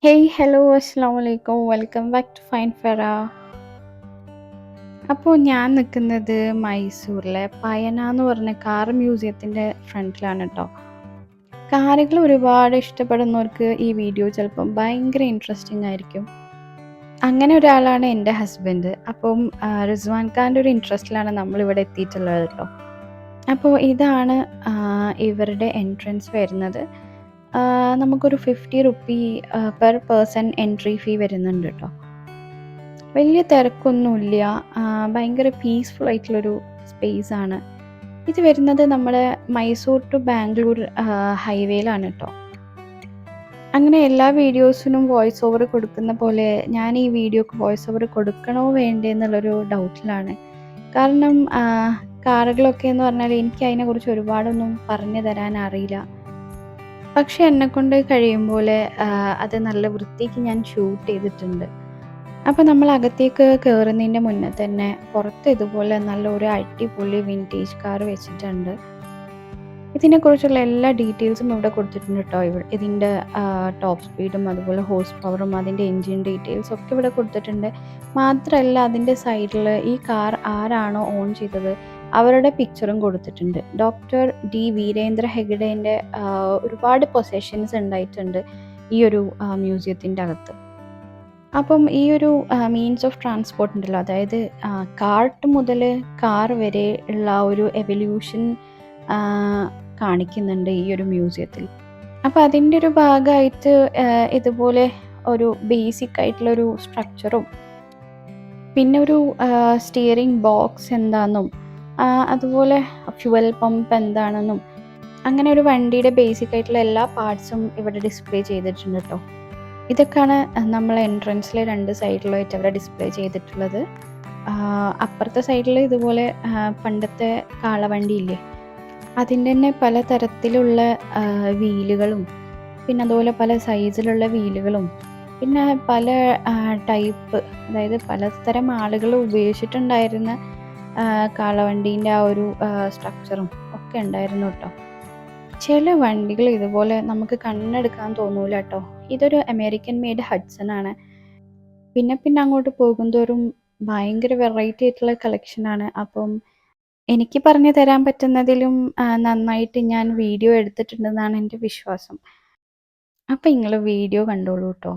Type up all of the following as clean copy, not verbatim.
Hey hello അസ്സലാമു അലൈക്കും welcome back to ഫൈൻ ഫെറ. അപ്പോൾ ഞാൻ നിൽക്കുന്നത് മൈസൂരിലെ പയന എന്ന് പറഞ്ഞ കാർ മ്യൂസിയത്തിൻ്റെ ഫ്രണ്ടിലാണ് കേട്ടോ. കാറുകൾ ഒരുപാട് ഇഷ്ടപ്പെടുന്നവർക്ക് ഈ വീഡിയോ ചിലപ്പം ഭയങ്കര ഇൻട്രസ്റ്റിംഗ് ആയിരിക്കും. അങ്ങനെ ഒരാളാണ് എൻ്റെ ഹസ്ബൻഡ്. അപ്പം റിസ്വാൻ ഖാൻ്റെ ഒരു ഇൻട്രസ്റ്റിലാണ് നമ്മളിവിടെ എത്തിയിട്ടുള്ളത് കേട്ടോ. അപ്പോൾ ഇതാണ് ഇവരുടെ എൻട്രൻസ് വരുന്നത്. നമുക്കൊരു 50 rupee per person entry fee വരുന്നുണ്ട് കേട്ടോ. വലിയ തിരക്കൊന്നുമില്ല. ഭയങ്കര പീസ്ഫുൾ ആയിട്ടുള്ളൊരു സ്പേസാണ്. ഇത് വരുന്നത് നമ്മുടെ മൈസൂർ ടു ബാംഗ്ലൂർ ഹൈവേയിലാണ് കേട്ടോ. അങ്ങനെ എല്ലാ വീഡിയോസിനും വോയിസ് ഓവർ കൊടുക്കുന്ന പോലെ ഞാൻ ഈ വീഡിയോക്ക് വോയിസ് ഓവർ കൊടുക്കണോ വേണ്ടേ എന്നുള്ളൊരു ഡൗട്ടിലാണ്. കാരണം കാറുകളൊക്കെ എന്ന് പറഞ്ഞാൽ എനിക്ക് അതിനെക്കുറിച്ച് ഒരുപാടൊന്നും പറഞ്ഞു തരാൻ അറിയില്ല. പക്ഷെ എന്നെക്കൊണ്ട് കഴിയും പോലെ അത് നല്ല വൃത്തിക്ക് ഞാൻ ഷൂട്ട് ചെയ്തിട്ടുണ്ട്. അപ്പോൾ നമ്മൾ അകത്തേക്ക് കയറുന്നതിൻ്റെ മുന്നേ തന്നെ പുറത്ത് ഇതുപോലെ നല്ലൊരു അടിപൊളി വിൻറ്റേജ് കാർ വെച്ചിട്ടുണ്ട്. ഇതിനെക്കുറിച്ചുള്ള എല്ലാ ഡീറ്റെയിൽസും ഇവിടെ കൊടുത്തിട്ടുണ്ട് കേട്ടോ. ഇതിൻ്റെ ടോപ്പ് സ്പീഡും അതുപോലെ ഹോഴ്സ് പവറും അതിൻ്റെ എൻജിൻ ഡീറ്റെയിൽസും ഒക്കെ ഇവിടെ കൊടുത്തിട്ടുണ്ട്. മാത്രമല്ല അതിൻ്റെ സൈഡിൽ ഈ കാർ ആരാണോ ഓൺ ചെയ്തത് അവരുടെ പിക്ചറും കൊടുത്തിട്ടുണ്ട്. ഡോക്ടർ ഡി വീരേന്ദ്ര ഹെഗ്ഡേൻ്റെ ഒരുപാട് പൊസഷൻസ് ഉണ്ടായിട്ടുണ്ട് ഈ ഒരു മ്യൂസിയത്തിൻ്റെ അകത്ത്. അപ്പം ഈ ഒരു മീൻസ് ഓഫ് ട്രാൻസ്പോർട്ട് ഉണ്ടല്ലോ, അതായത് കാർട്ട് മുതൽ കാർ വരെ ഉള്ള ഒരു എവല്യൂഷൻ കാണിക്കുന്നുണ്ട് ഈ ഒരു മ്യൂസിയത്തിൽ. അപ്പോൾ അതിൻ്റെ ഒരു ഭാഗമായിട്ട് ഇതുപോലെ ഒരു ബേസിക് ആയിട്ടുള്ളൊരു സ്ട്രക്ചറും പിന്നെ ഒരു സ്റ്റിയറിംഗ് ബോക്സ് എന്താണെന്നും അതുപോലെ ഫ്യുവൽ പമ്പ് എന്താണെന്നും അങ്ങനെ ഒരു വണ്ടിയുടെ ബേസിക് ആയിട്ടുള്ള എല്ലാ പാർട്സും ഇവിടെ ഡിസ്പ്ലേ ചെയ്തിട്ടുണ്ട് കേട്ടോ. ഇതൊക്കെയാണ് നമ്മൾ എൻട്രൻസിലെ 2 സൈഡിലായിട്ട് അവിടെ ഡിസ്പ്ലേ ചെയ്തിട്ടുള്ളത്. അപ്പുറത്തെ സൈഡിൽ ഇതുപോലെ പണ്ടത്തെ കാളവണ്ടിയില്ലേ, അതിൻ്റെ തന്നെ പല തരത്തിലുള്ള വീലുകളും പിന്നെ അതുപോലെ പല സൈസിലുള്ള വീലുകളും പിന്നെ പല ടൈപ്പ്, അതായത് പലതരം ആളുകൾ ഉപയോഗിച്ചിട്ടുണ്ടായിരുന്ന കാളവണ്ടീൻ്റെ ആ ഒരു സ്ട്രക്ചറും ഒക്കെ ഉണ്ടായിരുന്നു കേട്ടോ. ചില വണ്ടികൾ ഇതുപോലെ നമുക്ക് കണ്ണെടുക്കാൻ തോന്നൂല കേട്ടോ. ഇതൊരു അമേരിക്കൻ മെയ്ഡ് ഹഡ്സൺ ആണ്. പിന്നെ അങ്ങോട്ട് പോകുന്തോറും ഭയങ്കര വെറൈറ്റി ആയിട്ടുള്ള കളക്ഷനാണ്. അപ്പം എനിക്ക് പറഞ്ഞു തരാൻ പറ്റുന്നതിലും നന്നായിട്ട് ഞാൻ വീഡിയോ എടുത്തിട്ടുണ്ടെന്നാണ് എൻ്റെ വിശ്വാസം. അപ്പം നിങ്ങൾ വീഡിയോ കണ്ടോളൂ കേട്ടോ.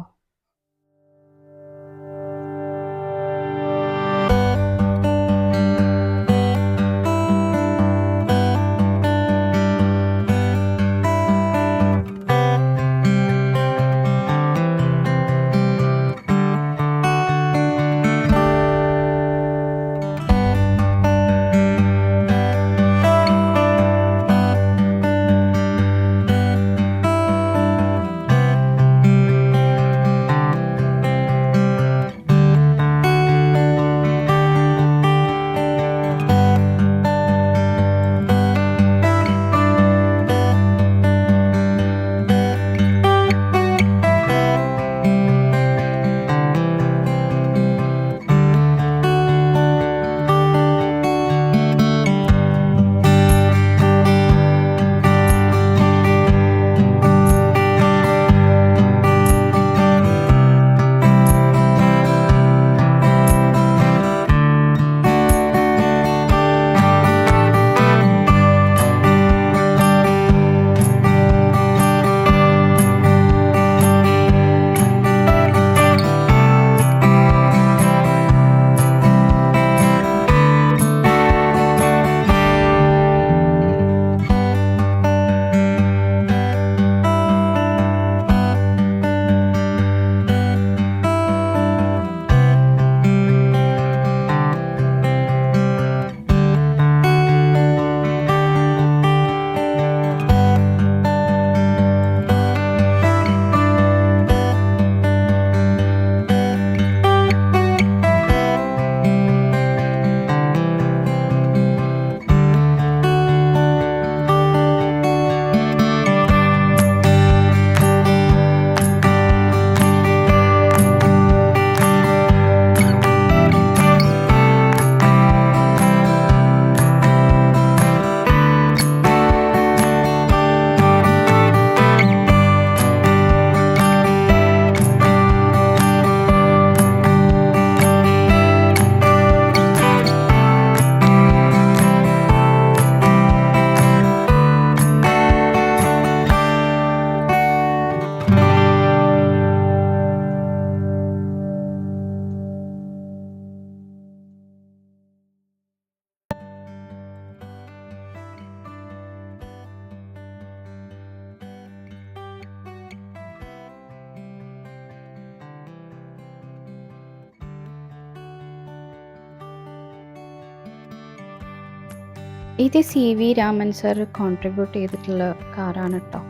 ഇത് സി.വി. രാമൻ സർ കോൺട്രിബ്യൂട്ട് ചെയ്തിട്ടുള്ള കാറാണ് ട്ടോ.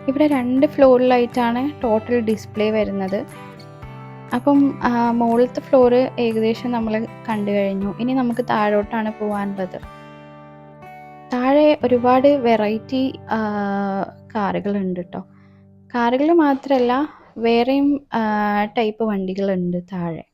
ഇവിടെ 2 ഫ്ലോറിലായിട്ടാണ് ടോട്ടൽ ഡിസ്പ്ലേ വരുന്നത്. അപ്പം മോളിലത്തെ ഫ്ലോറ് ഏകദേശം നമ്മൾ കണ്ടു കഴിഞ്ഞു. ഇനി നമുക്ക് താഴോട്ടാണ് പോകാനുള്ളത്. താഴെ ഒരുപാട് വെറൈറ്റി കാറുകളുണ്ട് ട്ടോ. കാറുകൾ മാത്രമല്ല വേറെയും ടൈപ്പ് വണ്ടികളുണ്ട് താഴെ.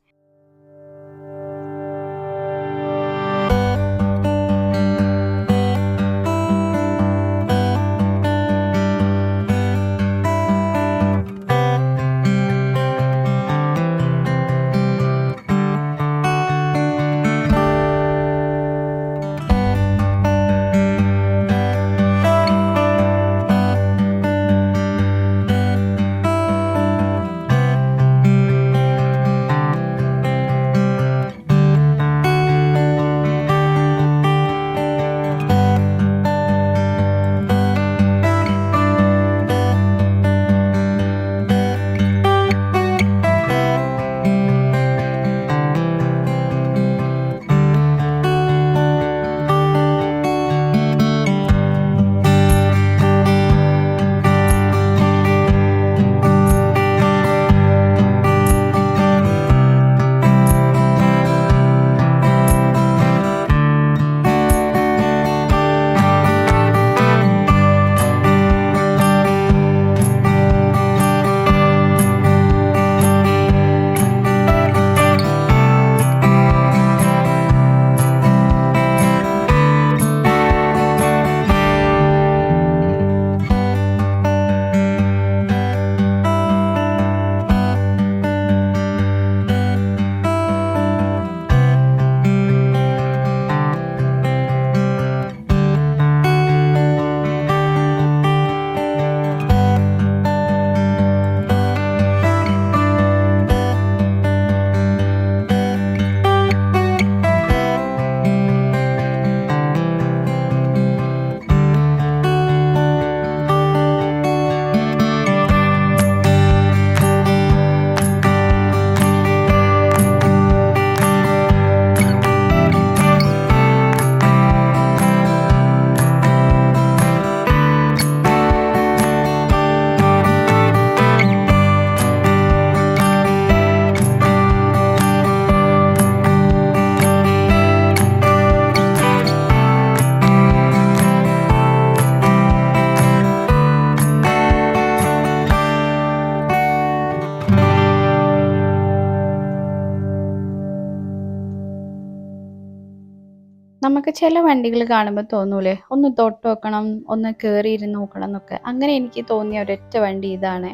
നമുക്ക് ചില വണ്ടികൾ കാണുമ്പോൾ തോന്നൂലേ, ഒന്ന് തൊട്ട് നോക്കണം, ഒന്ന് കയറി ഇരുന്ന് നോക്കണം എന്നൊക്കെ. അങ്ങനെ എനിക്ക് തോന്നിയ ഒരൊറ്റ വണ്ടി ഇതാണ്.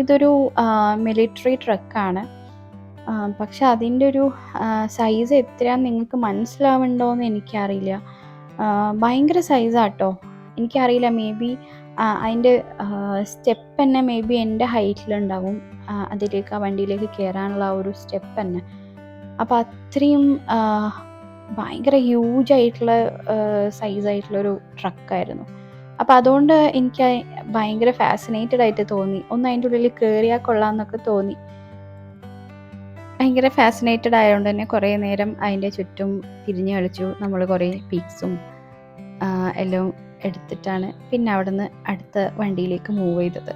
ഇതൊരു മിലിറ്ററി ട്രക്കാണ്. പക്ഷെ അതിൻ്റെ ഒരു സൈസ് എത്രയാന്ന് നിങ്ങൾക്ക് മനസ്സിലാവുന്നുണ്ടോയെന്ന് എനിക്കറിയില്ല. ഭയങ്കര സൈസാട്ടോ. എനിക്കറിയില്ല, മേ ബി അതിൻ്റെ സ്റ്റെപ്പ് തന്നെ മേ ബി എൻ്റെ ഹൈറ്റിലുണ്ടാവും. അതിലേക്ക് ആ വണ്ടിയിലേക്ക് കയറാനുള്ള ആ ഒരു സ്റ്റെപ്പ് തന്നെ. അപ്പോൾ അത്രയും ഭയങ്കര ഹ്യൂജ് ആയിട്ടുള്ള സൈസായിട്ടുള്ളൊരു ട്രക്കായിരുന്നു. അപ്പോൾ അതുകൊണ്ട് എനിക്ക് ഭയങ്കര ഫാസിനേറ്റഡ് ആയിട്ട് തോന്നി. ഒന്ന് അതിൻ്റെ ഉള്ളിൽ കയറിയാൽ കൊള്ളാമെന്നൊക്കെ തോന്നി. ഭയങ്കര ഫാസിനേറ്റഡ് ആയതുകൊണ്ട് തന്നെ കുറേ നേരം അതിൻ്റെ ചുറ്റും തിരിഞ്ഞ് കളിച്ചു. നമ്മൾ കുറേ പിക്സും എല്ലാം എടുത്തിട്ടാണ് പിന്നെ അവിടുന്ന് അടുത്ത വണ്ടിയിലേക്ക് മൂവ് ചെയ്തത്.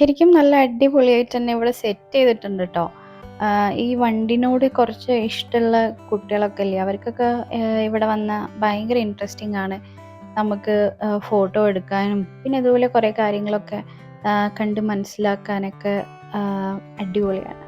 ശരിക്കും നല്ല അടിപൊളിയായിട്ട് തന്നെ ഇവിടെ സെറ്റ് ചെയ്തിട്ടുണ്ട് ട്ടോ. ഈ വണ്ടിനോട് കുറച്ച് ഇഷ്ടമുള്ള കുട്ടികളൊക്കെ ഇല്ലേ, അവർക്കൊക്കെ ഇവിടെ വന്നാൽ ഭയങ്കര ഇൻട്രസ്റ്റിംഗ് ആണ്. നമുക്ക് ഫോട്ടോ എടുക്കാനും പിന്നെ അതുപോലെ കുറേ കാര്യങ്ങളൊക്കെ കണ്ട് മനസ്സിലാക്കാനൊക്കെ അടിപൊളിയാണ്.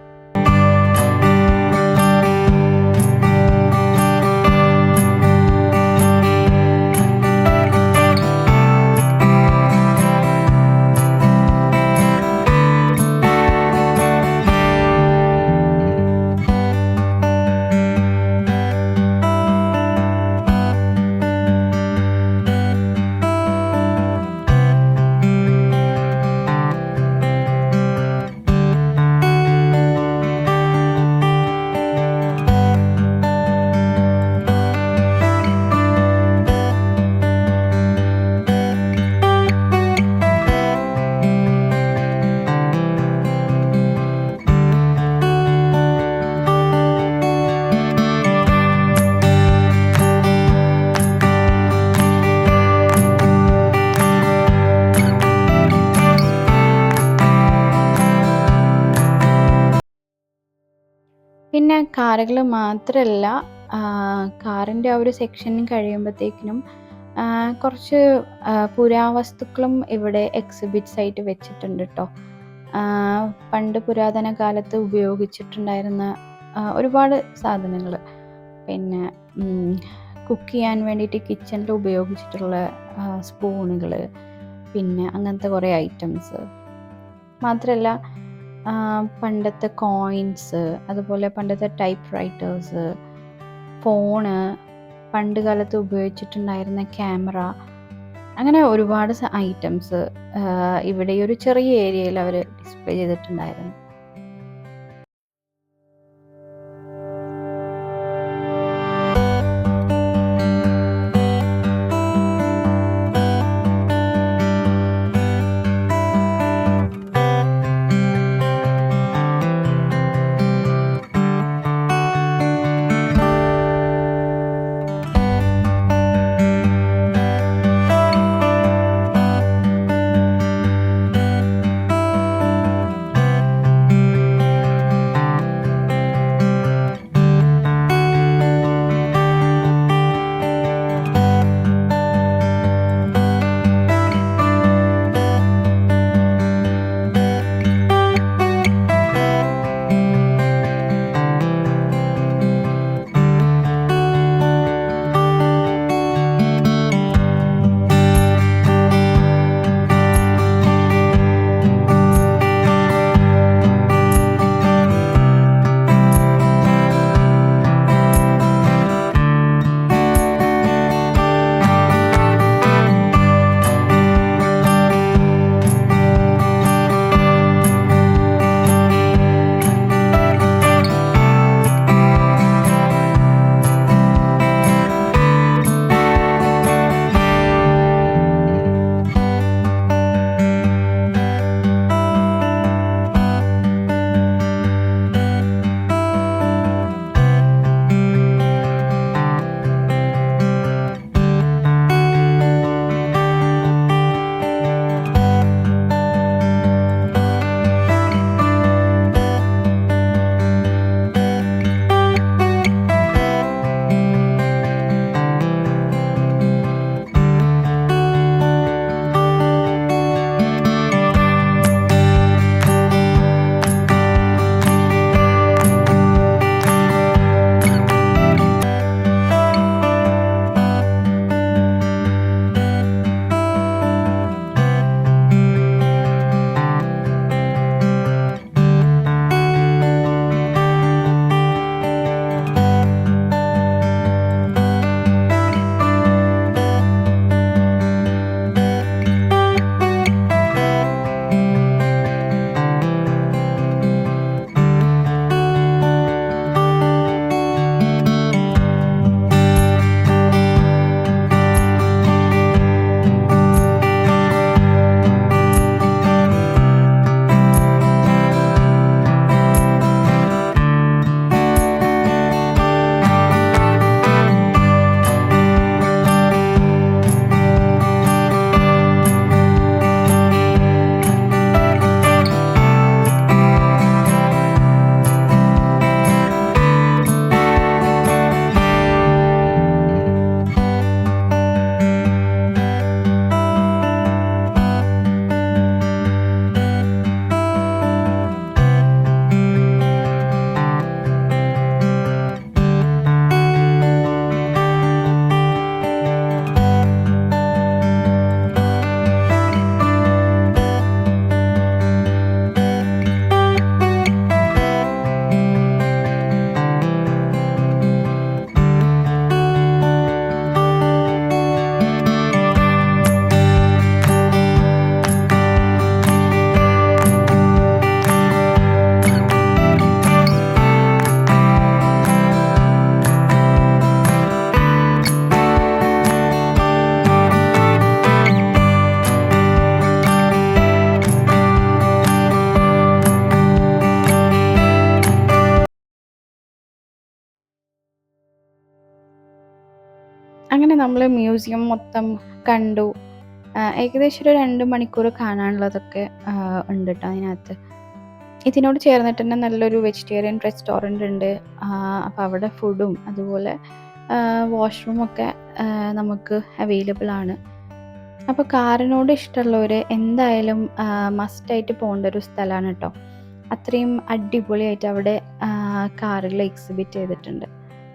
പിന്നെ കാറുകൾ മാത്രമല്ല, കാറിൻ്റെ ആ ഒരു സെക്ഷൻ കഴിയുമ്പോഴത്തേക്കിനും കുറച്ച് പുരാവസ്തുക്കളും ഇവിടെ എക്സിബിറ്റ്സ് ആയിട്ട് വെച്ചിട്ടുണ്ട് ട്ടോ. പണ്ട് പുരാതന കാലത്ത് ഉപയോഗിച്ചിട്ടുണ്ടായിരുന്ന ഒരുപാട് സാധനങ്ങൾ, പിന്നെ കുക്ക് ചെയ്യാൻ വേണ്ടിയിട്ട് കിച്ചണിൽ ഉപയോഗിച്ചിട്ടുള്ള സ്പൂണുകൾ, പിന്നെ അങ്ങനത്തെ കുറേ ഐറ്റംസ് മാത്രമല്ല, പണ്ടത്തെ കോയിൻസ്, അതുപോലെ പണ്ടത്തെ ടൈപ്പ് റൈറ്റേഴ്സ്, ഫോണ്, പണ്ട് കാലത്ത് ഉപയോഗിച്ചിട്ടുണ്ടായിരുന്ന ക്യാമറ, അങ്ങനെ ഒരുപാട് ഐറ്റംസ് ഇവിടെ ഈ ഒരു ചെറിയ ഏരിയയിൽ അവർ ഡിസ്പ്ലേ ചെയ്തിട്ടുണ്ടായിരുന്നു. അങ്ങനെ നമ്മൾ മ്യൂസിയം മൊത്തം കണ്ടു. ഏകദേശം ഒരു 2 മണിക്കൂർ കാണാനുള്ളതൊക്കെ ഉണ്ട് കേട്ടോ അതിനകത്ത്. ഇതിനോട് ചേർന്നിട്ട് തന്നെ നല്ലൊരു വെജിറ്റേറിയൻ റെസ്റ്റോറൻ്റ് ഉണ്ട്. അപ്പോൾ അവിടെ ഫുഡും അതുപോലെ വാഷ്റൂമൊക്കെ നമുക്ക് അവൈലബിൾ ആണ്. അപ്പോൾ കാറിനോട് ഇഷ്ടമുള്ളവർ എന്തായാലും മസ്റ്റായിട്ട് പോകേണ്ട ഒരു സ്ഥലമാണ് കേട്ടോ. അത്രയും അടിപൊളിയായിട്ട് അവിടെ കാറുകൾ എക്സിബിറ്റ് ചെയ്തിട്ടുണ്ട്.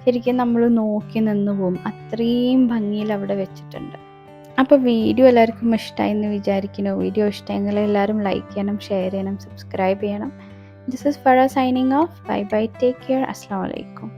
ശരിക്കും നമ്മൾ നോക്കി നിന്ന് പോകും, അത്രയും ഭംഗിയിൽ അവിടെ വെച്ചിട്ടുണ്ട്. അപ്പോൾ വീഡിയോ എല്ലാവർക്കും ഇഷ്ടമായി എന്ന് വിചാരിക്കുന്നു. വീഡിയോ ഇഷ്ടമെങ്കിൽ എല്ലാവരും ലൈക്ക് ചെയ്യണം, ഷെയർ ചെയ്യണം, സബ്സ്ക്രൈബ് ചെയ്യണം. This is Fara signing off. Bye bye, take care. അസ്സലാമു അലൈക്കും.